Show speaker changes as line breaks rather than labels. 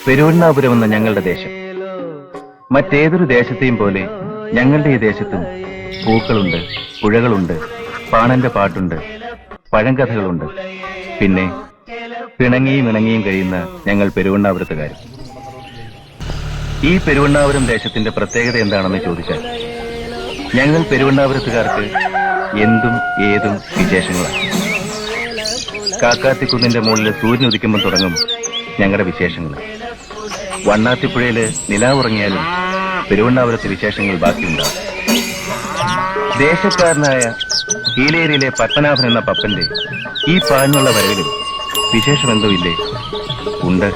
പെരുവണ്ണാപുരം എന്ന ഞങ്ങളുടെ ദേശം. മറ്റേതൊരു ദേശത്തെയും പോലെ ഞങ്ങളുടെ ഈ ദേശത്തും പൂക്കളുണ്ട്, പുഴകളുണ്ട്, പാണന്റെ പാട്ടുണ്ട്, പഴങ്കഥകളുണ്ട്. പിന്നെ പിണങ്ങിയും ഇണങ്ങിയും കഴിയുന്ന ഞങ്ങൾ പെരുവണ്ണാപുരത്തുകാർ. ഈ പെരുവണ്ണാപുരം ദേശത്തിന്റെ പ്രത്യേകത എന്താണെന്ന് ചോദിച്ചാൽ, ഞങ്ങൾ പെരുവണ്ണാപുരത്തുകാർക്ക് എന്തും ഏതും വിശേഷങ്ങളാണ്. കാക്കാത്തിക്കുന്നിന്റെ മുകളിൽ സൂര്യൻ ഉദിക്കുമ്പോൾ തുടങ്ങും ഞങ്ങളുടെ വിശേഷങ്ങൾ. വണ്ണാത്തിപ്പുഴയില് നിലാവുറങ്ങിയാലും പെരുവണ്ണാപുരത്തെ വിശേഷങ്ങൾ ബാക്കിയുണ്ടാവും. ദേശക്കാരനായ കീലേരിയിലെ പത്മനാഭൻ എന്ന പപ്പന്റെ ഈ പാഞ്ഞുള്ള വരവിലും വിശേഷമെന്തോ ഇല്ലേ? ഉണ്ട്.